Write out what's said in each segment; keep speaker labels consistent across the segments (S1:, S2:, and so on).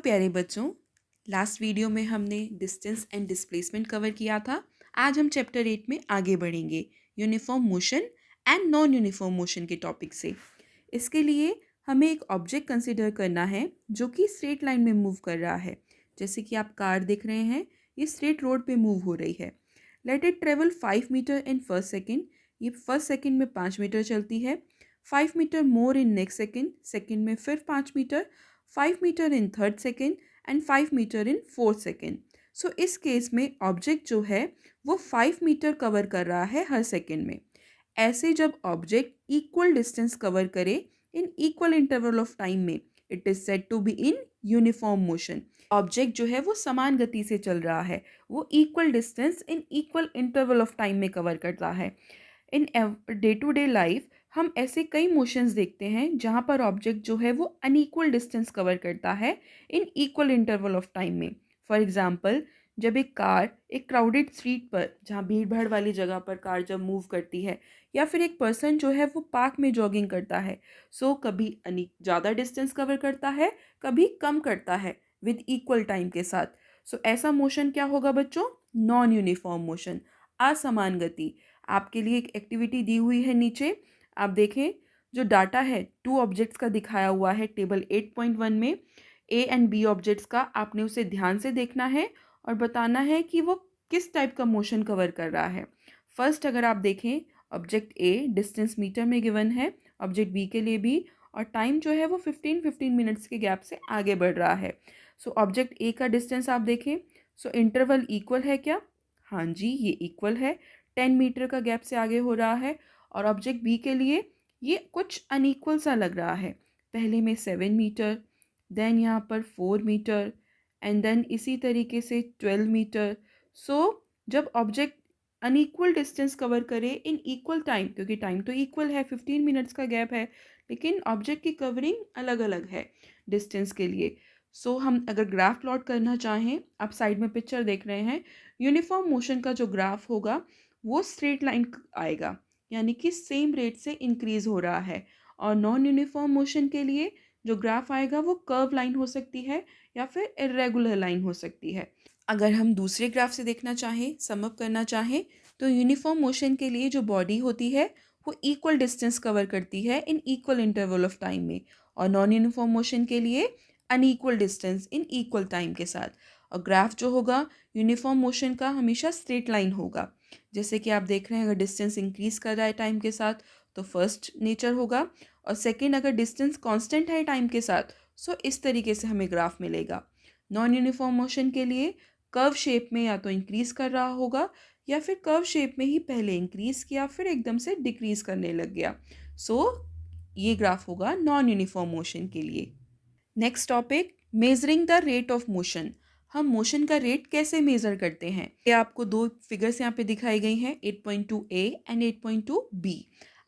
S1: प्यारे बच्चों, last video में हमने डिस्टेंस एंड डिस्प्लेसमेंट कवर किया था। आज हम चैप्टर 8 में आगे बढ़ेंगे uniform motion and non uniform motion के टॉपिक से। इसके लिए हमें एक ऑब्जेक्ट कंसिडर करना है जो कि स्ट्रेट लाइन में मूव कर रहा है। जैसे कि आप कार देख रहे हैं, ये स्ट्रेट रोड पे मूव हो रही है। Let it travel 5 metre in first second. ये फर्स्ट सेकेंड में 5 मीटर चलती है। 5 metre more in next second, second में फिर 5 metre, 5 metre in third second and 5 metre in fourth second. So इस केस में ऑब्जेक्ट जो है वो 5 मीटर कवर कर रहा है हर सेकेंड में। ऐसे जब ऑब्जेक्ट इक्वल डिस्टेंस कवर करे in equal interval of time में, it is said to be in uniform motion. Object जो है वो समान गति से चल रहा है, वो equal distance in equal interval of time में कवर करता है। In day to day life हम ऐसे कई मोशंस देखते हैं जहाँ पर ऑब्जेक्ट जो है वो अनइक्वल डिस्टेंस कवर करता है इन इक्वल इंटरवल ऑफ टाइम में। फॉर एग्जांपल, जब एक कार एक क्राउडेड स्ट्रीट पर, जहाँ भीड़ भाड़ वाली जगह पर कार जब मूव करती है, या फिर एक पर्सन जो है वो पार्क में जॉगिंग करता है, सो कभी ज़्यादा डिस्टेंस कवर करता है, कभी कम करता है विद इक्वल टाइम के साथ। सो ऐसा मोशन क्या होगा बच्चों? नॉन यूनिफॉर्म मोशन, असमान गति। आपके लिए एक एक्टिविटी दी हुई है नीचे, आप देखें। जो डाटा है टू ऑब्जेक्ट्स का दिखाया हुआ है टेबल 8.1 में, ए एंड बी ऑब्जेक्ट्स का। आपने उसे ध्यान से देखना है और बताना है कि वो किस टाइप का मोशन कवर कर रहा है। फर्स्ट अगर आप देखें, ऑब्जेक्ट ए डिस्टेंस मीटर में गिवन है, ऑब्जेक्ट बी के लिए भी, और टाइम जो है वो 15 मिनट्स के गैप से आगे बढ़ रहा है। सो ऑब्जेक्ट ए का डिस्टेंस आप देखें, सो इंटरवल इक्वल है क्या? हाँ जी, ये इक्वल है, 10 मीटर का गैप से आगे हो रहा है। और ऑब्जेक्ट बी के लिए ये कुछ अनइक्वल सा लग रहा है, पहले में 7 मीटर, देन यहाँ पर 4 मीटर, एंड देन इसी तरीके से 12 मीटर। सो जब ऑब्जेक्ट अनइक्वल डिस्टेंस कवर करे इन इक्वल टाइम, क्योंकि टाइम तो इक्वल है, 15 मिनट्स का गैप है, लेकिन ऑब्जेक्ट की कवरिंग अलग अलग है डिस्टेंस के लिए। सो हम अगर ग्राफ प्लॉट करना चाहें, आप साइड में पिक्चर देख रहे हैं, यूनिफॉर्म मोशन का जो ग्राफ होगा वो स्ट्रेट लाइन आएगा, यानी कि सेम रेट से इंक्रीज हो रहा है। और नॉन यूनिफॉर्म मोशन के लिए जो ग्राफ आएगा वो कर्व लाइन हो सकती है या फिर इरेगुलर लाइन हो सकती है। अगर हम दूसरे ग्राफ से देखना चाहें, सम अप करना चाहें, तो यूनिफॉर्म मोशन के लिए जो बॉडी होती है वो इक्वल डिस्टेंस कवर करती है इन इक्वल इंटरवल ऑफ टाइम में, और नॉन यूनिफॉर्म मोशन के लिए unequal distance in equal time के साथ। और ग्राफ जो होगा यूनिफॉर्म मोशन का हमेशा स्ट्रेट लाइन होगा। जैसे कि आप देख रहे हैं, अगर डिस्टेंस इंक्रीज कर रहा है टाइम के साथ तो फर्स्ट नेचर होगा, और सेकंड अगर डिस्टेंस कांस्टेंट है टाइम के साथ, सो इस तरीके से हमें ग्राफ मिलेगा। नॉन यूनिफॉर्म मोशन के लिए कर्व शेप में या तो इंक्रीज कर रहा होगा, या फिर कर्व शेप में ही पहले इंक्रीज किया फिर एकदम से डिक्रीज करने लग गया। सो ये ग्राफ होगा नॉन यूनिफॉर्म मोशन के लिए। Next topic, measuring the rate of motion. हम मोशन का रेट कैसे मेज़र करते हैं? ये आपको दो फिगर्स यहाँ पे दिखाई गई हैं, 8.2 ए एंड 8.2 बी।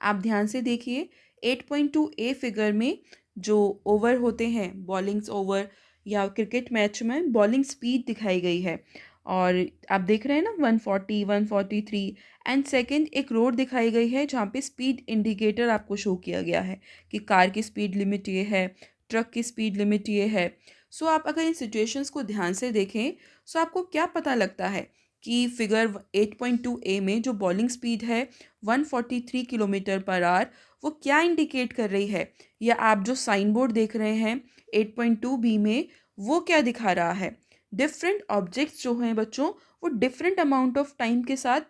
S1: आप ध्यान से देखिए, 8.2 ए फिगर में जो ओवर होते हैं, बॉलिंग्स ओवर या क्रिकेट मैच में बॉलिंग स्पीड दिखाई गई है, और आप देख रहे हैं ना 140, 143। एंड सेकंड एक रोड दिखाई गई है जहाँ पे स्पीड इंडिकेटर आपको शो किया गया है कि कार की स्पीड लिमिट ये है, ट्रक की स्पीड लिमिट ये है। सो आप अगर इन सिचुएशंस को ध्यान से देखें, सो आपको क्या पता लगता है कि फिगर 8.2 ए में जो बॉलिंग स्पीड है 143 किलोमीटर पर आवर, वो क्या इंडिकेट कर रही है? या आप जो साइन बोर्ड देख रहे हैं 8.2 बी में, वो क्या दिखा रहा है? डिफरेंट ऑब्जेक्ट्स जो हैं बच्चों, वो डिफरेंट अमाउंट ऑफ टाइम के साथ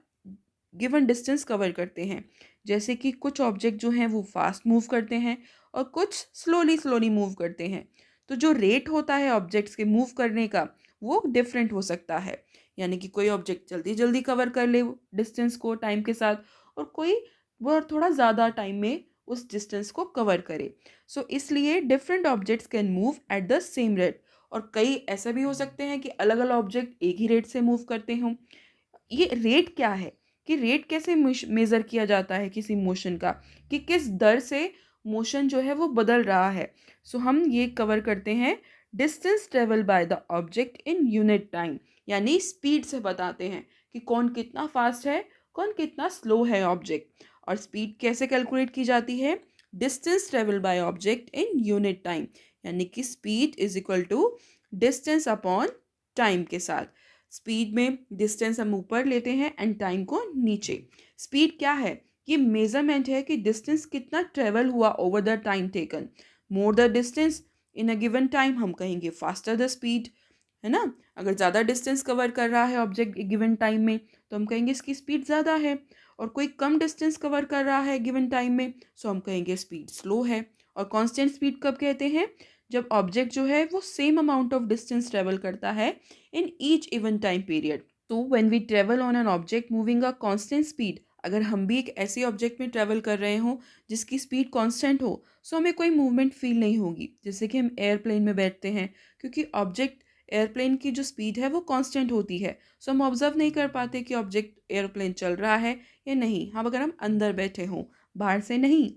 S1: गिवन डिस्टेंस कवर करते हैं। जैसे कि कुछ ऑब्जेक्ट जो हैं वो फास्ट मूव करते हैं और कुछ स्लोली स्लोली मूव करते हैं। तो जो रेट होता है ऑब्जेक्ट्स के मूव करने का, वो डिफरेंट हो सकता है। यानी कि कोई ऑब्जेक्ट जल्दी जल्दी कवर कर ले डिस्टेंस को टाइम के साथ, और कोई वो थोड़ा ज़्यादा टाइम में उस डिस्टेंस को कवर करे। सो इसलिए different objects can move at the same rate. और कई ऐसा भी हो सकते हैं कि अलग अलग ऑब्जेक्ट एक ही रेट से मूव करते हों। ये रेट क्या है, कि रेट कैसे मेज़र किया जाता है किसी मोशन का, कि किस दर से मोशन जो है वो बदल रहा है। सो हम ये कवर करते हैं distance travel by the object in unit time, यानी स्पीड से बताते हैं कि कौन कितना फास्ट है, कौन कितना स्लो है ऑब्जेक्ट। और स्पीड कैसे कैलकुलेट की जाती है? Distance travel by object in unit time, यानी कि speed is equal to distance upon time के साथ। स्पीड में डिस्टेंस हम ऊपर लेते हैं एंड टाइम को नीचे। स्पीड क्या है? ये मेजरमेंट है कि डिस्टेंस कितना ट्रेवल हुआ over the time taken. More the distance in a given time, हम कहेंगे फास्टर द स्पीड, है ना। अगर ज़्यादा डिस्टेंस कवर कर रहा है ऑब्जेक्ट गिवन टाइम में तो हम कहेंगे इसकी स्पीड ज़्यादा है, और कोई कम डिस्टेंस कवर कर रहा है गिवन टाइम में सो हम कहेंगे स्पीड स्लो है। और कांस्टेंट स्पीड कब कहते हैं? जब ऑब्जेक्ट जो है वो same amount of distance travel करता है in each even time period. तो when we travel on an object moving a constant speed, अगर हम भी एक ऐसे ऑब्जेक्ट में ट्रेवल कर रहे हो जिसकी स्पीड कांस्टेंट हो सो हमें कोई मूवमेंट फील नहीं होगी, जैसे कि हम एयरप्लेन में बैठते हैं, क्योंकि ऑब्जेक्ट एयरप्लेन की जो स्पीड है वो कांस्टेंट होती है, सो हम ऑब्जर्व नहीं कर पाते कि ऑब्जेक्ट एयरप्लेन चल रहा है या नहीं। हाँ, अगर हम अंदर बैठे हों, बाहर से नहीं।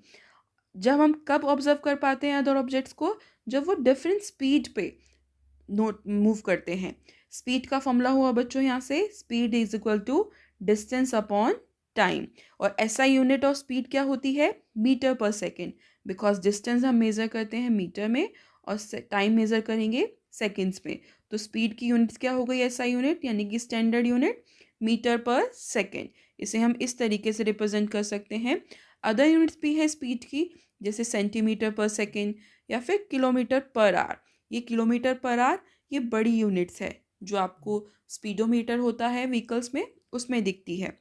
S1: जब हम कब ऑब्जर्व कर पाते हैं अदर ऑब्जेक्ट्स को? जब वो डिफरेंट स्पीड पे नोट मूव करते हैं। स्पीड का फॉर्मूला हुआ बच्चों यहाँ से, speed is equal to distance upon time. और एसआई यूनिट ऑफ स्पीड क्या होती है? मीटर पर सेकेंड, बिकॉज डिस्टेंस हम मेज़र करते हैं मीटर में और टाइम मेज़र करेंगे सेकेंड्स में। तो स्पीड की यूनिट्स क्या हो गई? एसआई यूनिट, यानी कि स्टैंडर्ड यूनिट मीटर पर सेकेंड। इसे हम इस तरीके से रिप्रेजेंट कर सकते हैं। अदर यूनिट्स भी है स्पीड की, जैसे सेंटीमीटर पर सेकेंड या फिर किलोमीटर पर आवर। ये किलोमीटर पर आवर ये बड़ी यूनिट्स है जो आपको स्पीडोमीटर होता है व्हीकल्स में उसमें दिखती है।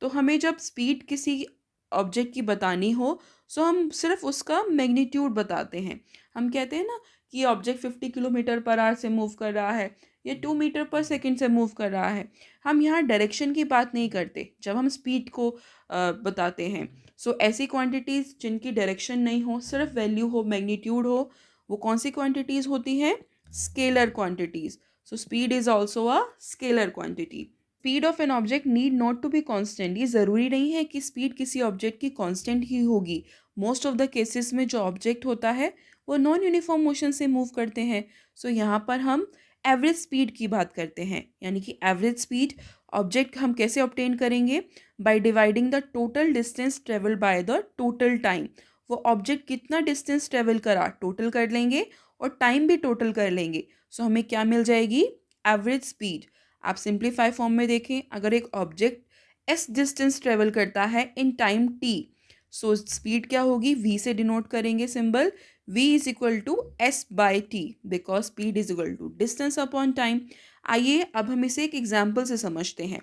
S1: तो हमें जब स्पीड किसी ऑब्जेक्ट की बतानी हो सो हम सिर्फ उसका मैग्नीट्यूड बताते हैं। हम कहते हैं ना कि ऑब्जेक्ट 50 किलोमीटर पर आवर से मूव कर रहा है या 2 मीटर पर सेकंड से मूव कर रहा है। हम यहाँ डायरेक्शन की बात नहीं करते जब हम स्पीड को बताते हैं। सो ऐसी क्वांटिटीज़ जिनकी डायरेक्शन नहीं हो, सिर्फ वैल्यू हो, मैग्नीट्यूड हो, वो कौन सी क्वांटिटीज़ होती हैं? Scalar quantities. So speed is also a scalar quantity. Speed of an object need not to be constant. ये ज़रूरी नहीं है कि स्पीड किसी ऑब्जेक्ट की कांस्टेंट ही होगी। मोस्ट ऑफ द केसेस में जो ऑब्जेक्ट होता है वो नॉन यूनिफॉर्म मोशन से मूव करते हैं। सो यहाँ पर हम एवरेज स्पीड की बात करते हैं, यानी कि एवरेज स्पीड ऑब्जेक्ट हम कैसे ऑब्टेन करेंगे? By dividing the total distance travel by the total time. वो ऑब्जेक्ट कितना डिस्टेंस ट्रेवल करा टोटल कर लेंगे और टाइम भी टोटल कर लेंगे। सो हमें क्या मिल जाएगी? Average speed. आप सिंप्लीफाई फॉर्म में देखें, अगर एक ऑब्जेक्ट एस डिस्टेंस ट्रेवल करता है in time t, so speed क्या होगी? वी से डिनोट करेंगे symbol, v is equal to s by t, because speed is equal to distance upon time. आइए अब हम इसे एक एग्जाम्पल से समझते हैं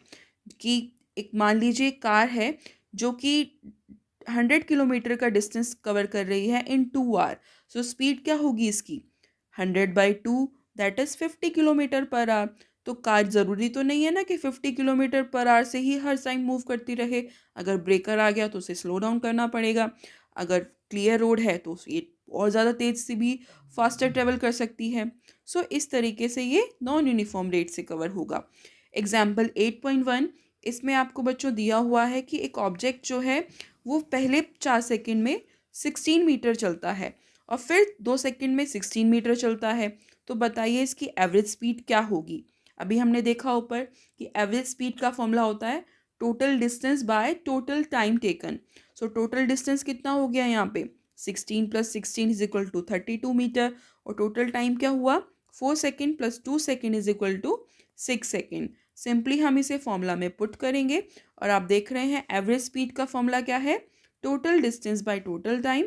S1: कि एक मान लीजिए कार है जो कि 100 किलोमीटर का डिस्टेंस कवर कर रही है इन 2 आवर। सो स्पीड क्या होगी इसकी? 100/2 that is 50 kilometre per hour. तो कार ज़रूरी तो नहीं है ना कि 50 किलोमीटर पर आवर से ही हर टाइम मूव करती रहे। अगर ब्रेकर आ गया तो उसे स्लो डाउन करना पड़ेगा। अगर क्लियर रोड है तो ये और ज़्यादा तेज़ से भी फास्टर ट्रेवल कर सकती है। सो इस तरीके से ये नॉन यूनिफॉर्म रेट से कवर होगा। एग्जाम्पल 8.1, इसमें आपको बच्चों दिया हुआ है कि एक ऑब्जेक्ट जो है वो पहले 4 सेकंड में 16 मीटर चलता है और फिर 2 सेकंड में 16 मीटर चलता है। तो बताइए इसकी एवरेज स्पीड क्या होगी? अभी हमने देखा ऊपर कि एवरेज स्पीड का फॉर्मूला होता है total distance by total time taken. So total distance कितना हो गया यहाँ पे? 16 + 16 इज इक्वल टू 32 मीटर। और टोटल टाइम क्या हुआ? 4 second + 2 second is equal to 6 second. Simply हम इसे फॉर्मूला में पुट करेंगे और आप देख रहे हैं एवरेज स्पीड का फॉर्मूला क्या है? Total distance by total time,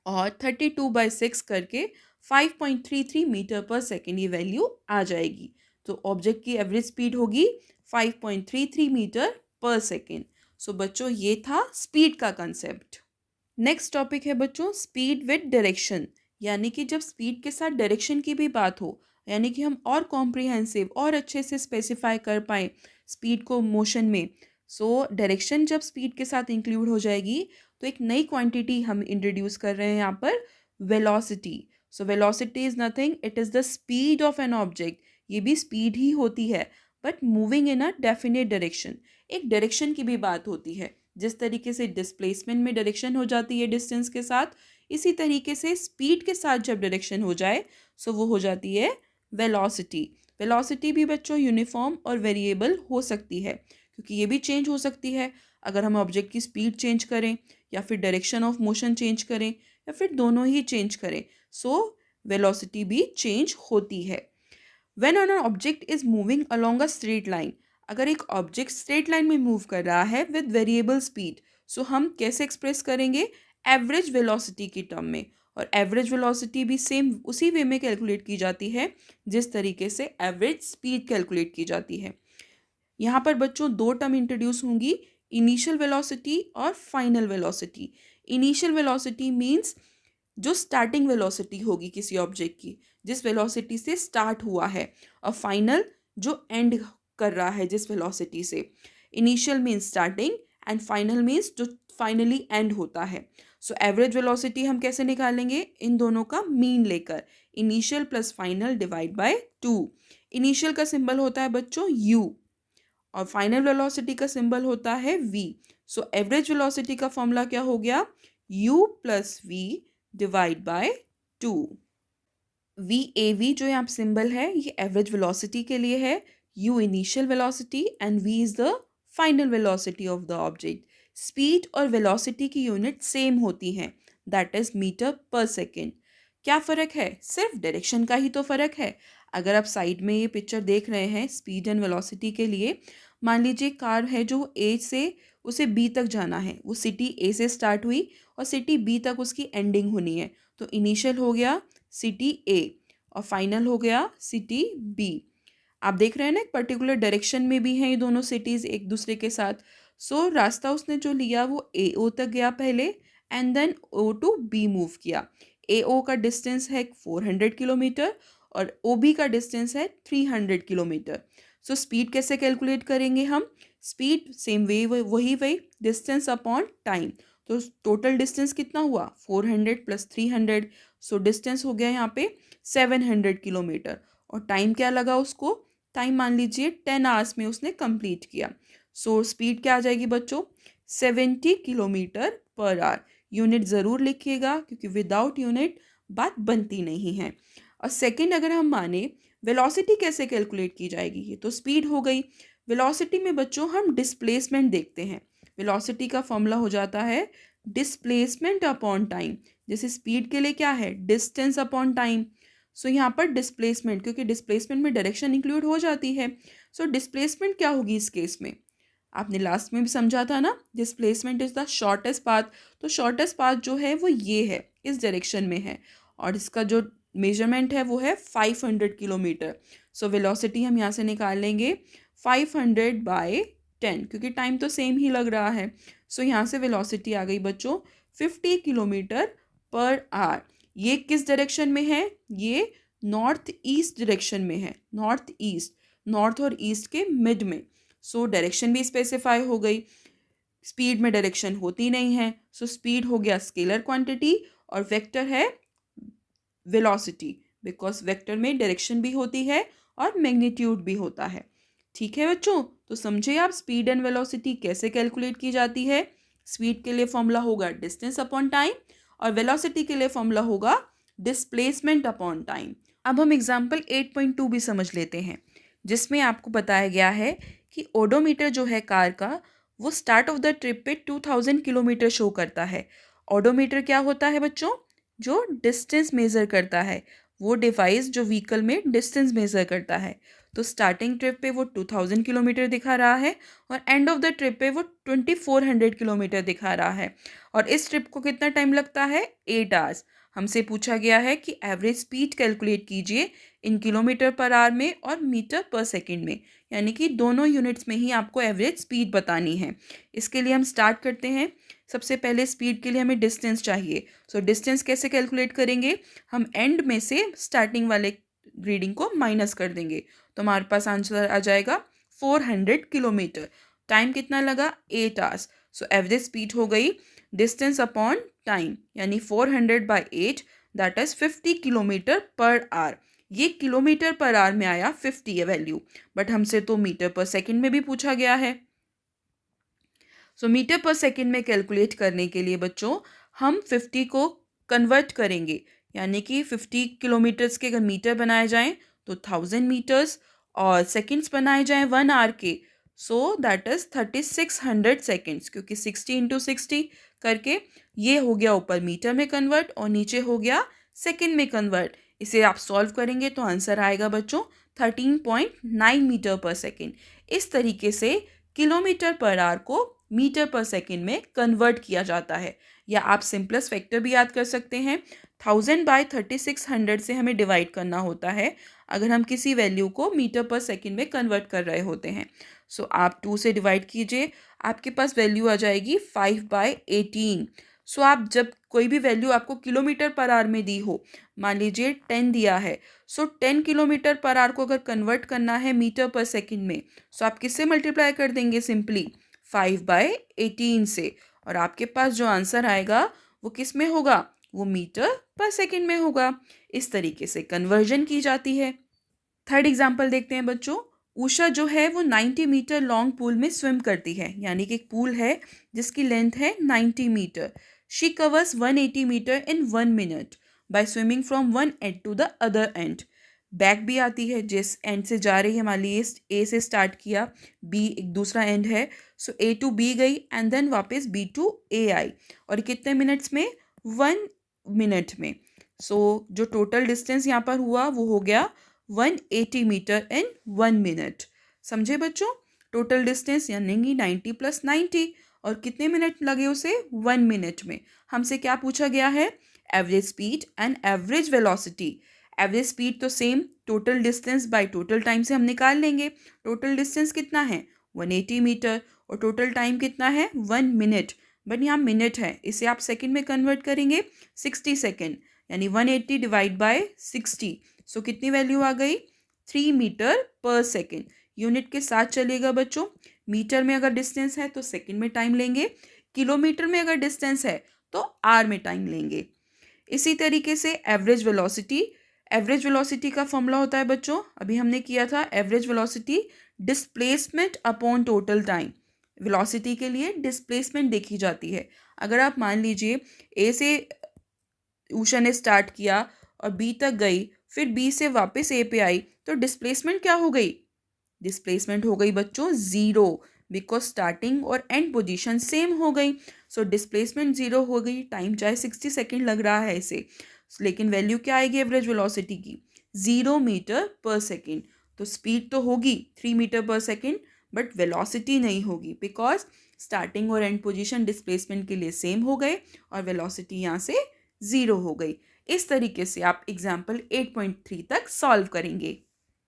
S1: और 32/6 करके 5.33 मीटर पर सेकेंड ये वैल्यू आ जाएगी। तो ऑब्जेक्ट की एवरेज स्पीड होगी 5.33 मीटर पर सेकेंड। सो बच्चों ये था स्पीड का कंसेप्ट। नेक्स्ट टॉपिक है बच्चों स्पीड विद डायरेक्शन, यानी कि जब स्पीड के साथ डायरेक्शन की भी बात हो, यानी कि हम और कॉम्प्रिहेंसिव और अच्छे से स्पेसिफाई कर पाएँ स्पीड को मोशन में। सो डायरेक्शन जब स्पीड के साथ इंक्लूड हो जाएगी तो एक नई क्वांटिटी हम इंट्रोड्यूस कर रहे हैं यहाँ पर, velocity. So velocity is nothing, it is the speed of an object. ये भी स्पीड ही होती है but moving in a definite direction. एक डायरेक्शन की भी बात होती है, जिस तरीके से डिस्प्लेसमेंट में डायरेक्शन हो जाती है डिस्टेंस के साथ, इसी तरीके से स्पीड के साथ जब डायरेक्शन हो जाए सो वो हो जाती है वेलोसिटी। वेलोसिटी भी बच्चों यूनिफॉर्म और वेरिएबल हो सकती है, क्योंकि ये भी चेंज हो सकती है अगर हम ऑब्जेक्ट की स्पीड चेंज करें या फिर डायरेक्शन ऑफ मोशन चेंज करें या फिर दोनों ही चेंज करें। सो वेलोसिटी भी चेंज होती है। When an object is moving along a straight line, अगर एक ऑब्जेक्ट स्ट्रेट लाइन में मूव कर रहा है विद वेरिएबल स्पीड, सो हम कैसे एक्सप्रेस करेंगे? एवरेज वेलोसिटी की टर्म में। और एवरेज वेलोसिटी भी सेम उसी वे में कैलकुलेट की जाती है जिस तरीके से एवरेज स्पीड कैलकुलेट की जाती है। यहाँ पर बच्चों दो टर्म इंट्रोड्यूस होंगी, इनिशियल वेलोसिटी और final velocity. Initial velocity means जो स्टार्टिंग वेलोसिटी होगी किसी ऑब्जेक्ट की, जिस वेलोसिटी से स्टार्ट हुआ है, और फाइनल जो एंड कर रहा है जिस वेलोसिटी से। Initial means starting and final means जो फाइनली एंड होता है। सो एवरेज वेलोसिटी हम कैसे निकालेंगे? इन दोनों का मीन लेकर, initial plus final divide by 2। Initial का सिंबल होता है बच्चों u और फाइनल वेलोसिटी का सिंबल होता है v। सो एवरेज वेलोसिटी का फॉर्मूला क्या हो गया? u plus v divide by 2। VAV जो यहाँ सिंबल है ये एवरेज वेलोसिटी के लिए है, u initial velocity and v is the final velocity of the object. Speed और वेलोसिटी की यूनिट सेम होती हैं, दैट इज मीटर पर सेकेंड। क्या फ़र्क है? सिर्फ डायरेक्शन का ही तो फ़र्क है। अगर आप साइड में ये पिक्चर देख रहे हैं स्पीड एंड वेलोसिटी के लिए, मान लीजिए कार है जो A से उसे B तक जाना है, वो सिटी A से स्टार्ट हुई और सिटी B तक उसकी एंडिंग होनी है, तो इनिशियल हो गया सिटी A और फाइनल हो गया सिटी B। आप देख रहे हैं ना एक पर्टिकुलर डायरेक्शन में भी हैं ये दोनों सिटीज़ एक दूसरे के साथ। सो रास्ता उसने जो लिया वो AO तक गया पहले and then O to B move किया। AO का डिस्टेंस है 400 किलोमीटर और OB का डिस्टेंस है 300 किलोमीटर। सो स्पीड कैसे कैलकुलेट करेंगे हम? स्पीड सेम वे वही डिस्टेंस अपॉन टाइम। तो टोटल डिस्टेंस कितना हुआ? 400 प्लस 300। सो डिस्टेंस हो गया यहाँ पे 700 किलोमीटर और टाइम क्या लगा उसको? टाइम मान लीजिए 10 आवर्स में उसने कंप्लीट किया। सो स्पीड क्या आ जाएगी बच्चों? 70 किलोमीटर पर आवर। यूनिट ज़रूर लिखिएगा क्योंकि विदाउट यूनिट बात बनती नहीं है। और सेकंड अगर हम माने वेलोसिटी कैसे कैलकुलेट की जाएगी, ये तो स्पीड हो गई। वेलोसिटी में बच्चों हम डिस्प्लेसमेंट देखते हैं। वेलोसिटी का फॉर्मूला हो जाता है डिस्प्लेसमेंट अपॉन टाइम। जैसे स्पीड के लिए क्या है? Distance upon time. सो यहाँ पर डिस्प्लेसमेंट, क्योंकि डिस्प्लेसमेंट में डायरेक्शन इंक्लूड हो जाती है। सो डिस्प्लेसमेंट क्या होगी इस केस में? आपने लास्ट में भी समझा था ना, displacement is the shortest path. तो शॉर्टेस्ट पाथ जो है वो ये है, इस डायरेक्शन में है और इसका जो मेजरमेंट है वो है 500 किलोमीटर। सो वेलोसिटी हम यहाँ से निकाल लेंगे 500 बाय 10, क्योंकि टाइम तो सेम ही लग रहा है। सो यहाँ से वेलोसिटी आ गई बच्चों 50 किलोमीटर पर आवर। ये किस डायरेक्शन में है? ये नॉर्थ ईस्ट डायरेक्शन में है, नॉर्थ ईस्ट, नॉर्थ और ईस्ट के मिड में। सो डायरेक्शन भी स्पेसिफाई हो गई। स्पीड में डायरेक्शन होती नहीं है, सो स्पीड हो गया स्केलर क्वांटिटी और वेक्टर है वेलोसिटी, बिकॉज वेक्टर में डायरेक्शन भी होती है और मैग्नीट्यूड भी होता है। ठीक है बच्चों, तो समझे आप स्पीड एंड वेलोसिटी कैसे कैलकुलेट की जाती है। स्पीड के लिए फॉर्मूला होगा डिस्टेंस अपॉन टाइम और वेलोसिटी के लिए फॉर्मूला होगा डिस्प्लेसमेंट अपॉन टाइम। अब हम एग्जाम्पल 8.2 भी समझ लेते हैं, जिसमें आपको बताया गया है कि ओडोमीटर जो है कार का वो स्टार्ट ऑफ द ट्रिप पे 2000 किलोमीटर शो करता है। ओडोमीटर क्या होता है बच्चों? जो डिस्टेंस मेज़र करता है, वो डिवाइस जो व्हीकल में डिस्टेंस मेज़र करता है। तो स्टार्टिंग ट्रिप पे वो 2000 किलोमीटर दिखा रहा है और एंड ऑफ द ट्रिप पे वो 2400 किलोमीटर दिखा रहा है। और इस ट्रिप को कितना टाइम लगता है? 8 आवर्स। हमसे पूछा गया है कि एवरेज स्पीड कैलकुलेट कीजिए इन किलोमीटर पर आवर में और मीटर पर सेकंड में, यानी कि दोनों यूनिट्स में ही आपको एवरेज स्पीड बतानी है। इसके लिए हम स्टार्ट करते हैं। सबसे पहले स्पीड के लिए हमें डिस्टेंस चाहिए। सो डिस्टेंस कैसे कैलकुलेट करेंगे? हम एंड में से स्टार्टिंग वाले रीडिंग को माइनस कर देंगे, तो हमारे पास आंसर आ जाएगा 400 किलोमीटर। टाइम कितना लगा? 8 आवर्स। सो एवरेज स्पीड हो गई डिस्टेंस अपॉन टाइम, यानी 400 by 8 that is 50 kilometre per hour. ये किलोमीटर पर आवर में आया 50 ये वैल्यू, बट हमसे तो मीटर पर सेकंड में भी पूछा गया है। सो मीटर पर सेकंड में कैलकुलेट करने के लिए बच्चों हम 50 को कन्वर्ट करेंगे, यानी कि 50 किलोमीटर्स के अगर मीटर बनाए जाएं तो 1000 मीटर्स और सेकंड्स बनाए जाएं 1 आवर के, सो दैट इज़ 3600 सेकंड्स, क्योंकि 60 इंटू 60 करके ये हो गया ऊपर मीटर में कन्वर्ट और नीचे हो गया सेकंड में कन्वर्ट। इसे आप सॉल्व करेंगे तो आंसर आएगा बच्चों 13.9 मीटर पर सेकेंड। इस तरीके से किलोमीटर पर आवर को मीटर पर सेकेंड में कन्वर्ट किया जाता है। या आप सिंपलेस्ट फैक्टर भी याद कर सकते हैं, 1000/3600 से हमें डिवाइड करना होता है अगर हम किसी वैल्यू को मीटर पर सेकेंड में कन्वर्ट कर रहे होते हैं। सो आप 2 से डिवाइड कीजिए, आपके पास वैल्यू आ जाएगी 5/18। सो आप जब कोई भी वैल्यू आपको किलोमीटर पर आवर में दी हो, मान लीजिए 10 दिया है, सो 10 किलोमीटर पर आवर को अगर कन्वर्ट करना है मीटर पर सेकेंड में, सो आप किससे मल्टीप्लाई कर देंगे? सिंपली 5/18 से। और आपके पास जो आंसर आएगा वो किस में होगा? वो मीटर पर सेकेंड में होगा। इस तरीके से कन्वर्जन की जाती है। थर्ड एग्जाम्पल देखते हैं बच्चों। उषा जो है वो 90 मीटर लॉन्ग पूल में स्विम करती है, यानी कि एक पूल है जिसकी लेंथ है 90 metre. She covers 180 metre in 1 minute by swimming from one end to the other end. Back भी आती है, जिस एंड से जा रही है, मान लीजिए ए से स्टार्ट किया, बी एक दूसरा एंड है, सो ए टू बी गई एंड देन वापस बी टू ए आई। और कितने मिनट्स में? 1 मिनट में। सो जो टोटल डिस्टेंस यहाँ पर हुआ वो हो गया 180 मीटर इन 1 मिनट। समझे बच्चों? टोटल डिस्टेंस यानी 90 + 90। और कितने मिनट लगे उसे? 1 मिनट में। हमसे क्या पूछा गया है? Average speed and average velocity. Average speed तो same total distance by total time से हम निकाल लेंगे। टोटल डिस्टेंस कितना है? 180 मीटर। और टोटल टाइम कितना है? 1 मिनट। बट यहाँ मिनट है, इसे आप सेकंड में कन्वर्ट करेंगे, 60 सेकंड, यानी 180 डिवाइड बाय 60। सो कितनी वैल्यू आ गई? 3 मीटर पर सेकेंड। यूनिट के साथ चलेगा बच्चों। मीटर में अगर डिस्टेंस है तो सेकंड में टाइम लेंगे, किलोमीटर में अगर डिस्टेंस है तो आर में टाइम लेंगे। इसी तरीके से एवरेज वेलोसिटी। एवरेज वेलोसिटी का फॉर्मूला होता है बच्चों, अभी हमने किया था, average velocity displacement upon total time. Velocity के लिए डिस्प्लेसमेंट देखी जाती है। अगर आप मान लीजिए ए से उषा ने स्टार्ट किया और बी तक गई, फिर बी से वापस ए पे आई, तो डिस्प्लेसमेंट क्या हो गई? डिस्प्लेसमेंट हो गई बच्चों 0, बिकॉज स्टार्टिंग और एंड पोजीशन सेम हो गई। सो डिस्प्लेसमेंट 0 हो गई। टाइम चाहे 60 सेकेंड लग रहा है इसे, लेकिन वैल्यू क्या आएगी एवरेज वेलोसिटी की? 0 मीटर पर सेकेंड। तो स्पीड तो होगी 3 मीटर पर सेकेंड, बट वेलोसिटी नहीं होगी, बिकॉज स्टार्टिंग और एंड पोजीशन डिस्प्लेसमेंट के लिए सेम हो गए और वेलोसिटी यहाँ से 0 हो गई। इस तरीके से आप एग्जाम्पल 8.3 तक सॉल्व करेंगे।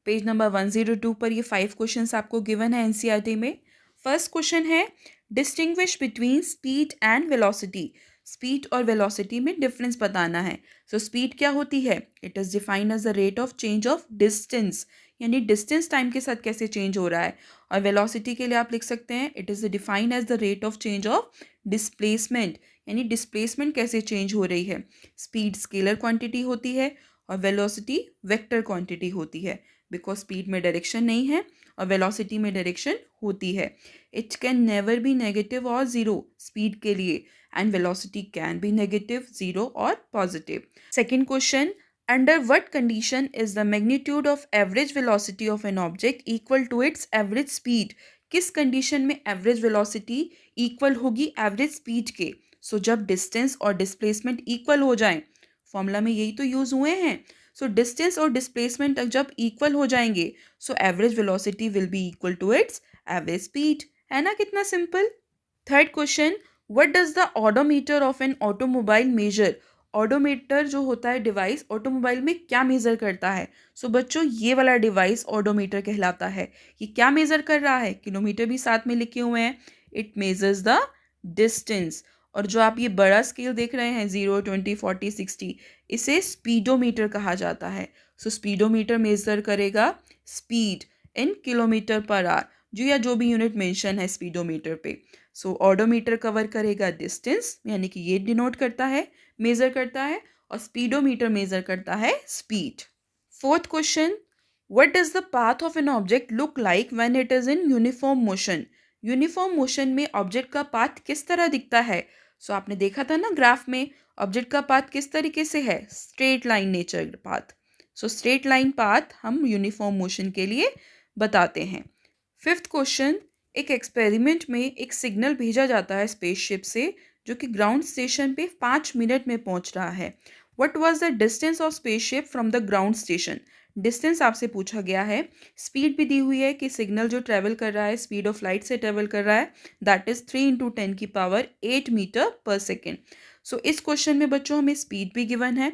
S1: पेज नंबर 102 पर ये 5 क्वेश्चंस आपको गिवन है एनसीईआरटी में। फर्स्ट क्वेश्चन है, distinguish between speed and velocity. Speed और वेलोसिटी में डिफरेंस बताना है। सो स्पीड क्या होती है? It is defined as the rate of change of distance, यानी डिस्टेंस टाइम के साथ कैसे चेंज हो रहा है। और वेलोसिटी के लिए आप लिख सकते हैं, it is defined as the rate of change of displacement, यानी डिस्प्लेसमेंट कैसे चेंज हो रही है। स्पीड स्केलर क्वांटिटी होती है और वेलोसिटी वेक्टर क्वांटिटी होती है, बिकॉज स्पीड में डायरेक्शन नहीं है और वेलोसिटी में डायरेक्शन होती है। It can never be negative और ज़ीरो स्पीड के लिए, and velocity can be negative, zero और positive. Second question, under what condition is the magnitude of average velocity of an object equal to its average speed. किस condition में average velocity equal होगी average speed के? So जब distance और displacement equal हो जाएं। Formula में यही तो यूज हुए हैं। सो डिस्टेंस और डिस्प्लेसमेंट जब इक्वल हो जाएंगे, so average velocity will be equal to its average speed. है ना कितना simple. Third question, what does the odometer of an automobile measure. Odometer जो होता है डिवाइस ऑटोमोबाइल में क्या मेजर करता है? सो बच्चों ये वाला डिवाइस ऑडोमीटर कहलाता है। ये क्या मेजर कर रहा है? किलोमीटर भी साथ में लिखे हुए हैं। It measures the distance. और जो आप ये बड़ा स्केल देख रहे हैं 0, 20, 40, 60, इसे स्पीडोमीटर कहा जाता है। सो स्पीडोमीटर मेजर करेगा speed in kilometre per hour, जो भी यूनिट मेंशन है स्पीडोमीटर पे। सो ऑडोमीटर कवर करेगा डिस्टेंस, यानी कि ये डिनोट करता है, मेजर करता है, और स्पीडोमीटर मेजर करता है speed. Fourth question, what does the path of an object look like when it is in uniform motion. Uniform motion में ऑब्जेक्ट का पाथ किस तरह दिखता है? सो आपने देखा था ना ग्राफ में, ऑब्जेक्ट का पाथ किस तरीके से है? Straight line nature path. So straight line path हम यूनिफॉर्म मोशन के लिए बताते हैं। फिफ्थ क्वेश्चन, एक एक्सपेरिमेंट में एक सिग्नल भेजा जाता है स्पेसशिप से, जो कि ग्राउंड स्टेशन पे 5 मिनट में पहुंच रहा है। What was the distance of spaceship from the ground station. Distance आपसे पूछा गया है, स्पीड भी दी हुई है कि सिग्नल जो ट्रैवल कर रहा है स्पीड ऑफ लाइट से ट्रैवल कर रहा है, दैट इज 3 × 10⁸ मीटर/सेकेंड। सो इस क्वेश्चन में बच्चों हमें स्पीड भी गिवन है,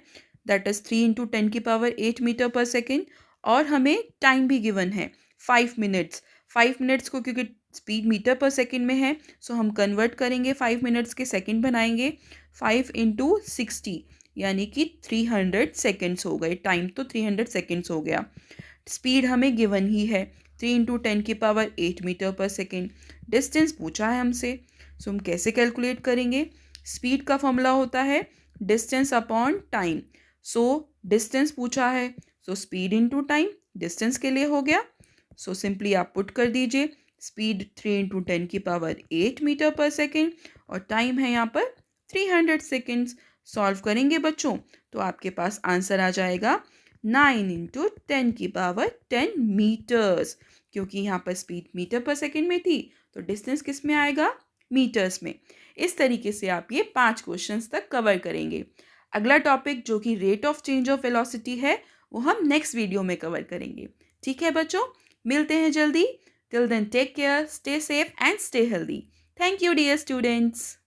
S1: दैट इज 3 × 10⁸ मीटर/सेकेंड, और हमें टाइम भी गिवन है 5 मिनट्स। 5 मिनट्स को क्योंकि स्पीड मीटर/सेकेंड में है, सो हम कन्वर्ट करेंगे, 5 मिनट्स के सेकेंड बनाएंगे, 5 × 60 यानी कि 300 सेकेंड्स हो गए। टाइम तो 300 सेकेंड्स हो गया। स्पीड हमें गिवन ही है 3 × 10⁸ मीटर/सेकेंड। डिस्टेंस पूछा है हमसे, सो हम कैसे कैलकुलेट करेंगे? स्पीड का फॉर्मूला होता है distance upon time. So distance पूछा है, so speed into time, distance के लिए हो गया। सो सिंपली आप पुट कर दीजिए स्पीड 3 × 10⁸ मीटर/सेकेंड और टाइम है यहाँ पर 300 सेकेंड्स। सॉल्व करेंगे बच्चों तो आपके पास आंसर आ जाएगा 9 × 10⁻10 मीटर्स, क्योंकि यहाँ पर स्पीड मीटर/सेकेंड में थी तो डिस्टेंस किस में आएगा? मीटर्स में। इस तरीके से आप ये 5 क्वेश्चंस तक कवर करेंगे। अगला टॉपिक जो कि rate of change of velocity है वो हम नेक्स्ट वीडियो में कवर करेंगे। ठीक है बच्चों, मिलते हैं जल्दी। Till then take care, stay safe and stay healthy. Thank you dear students.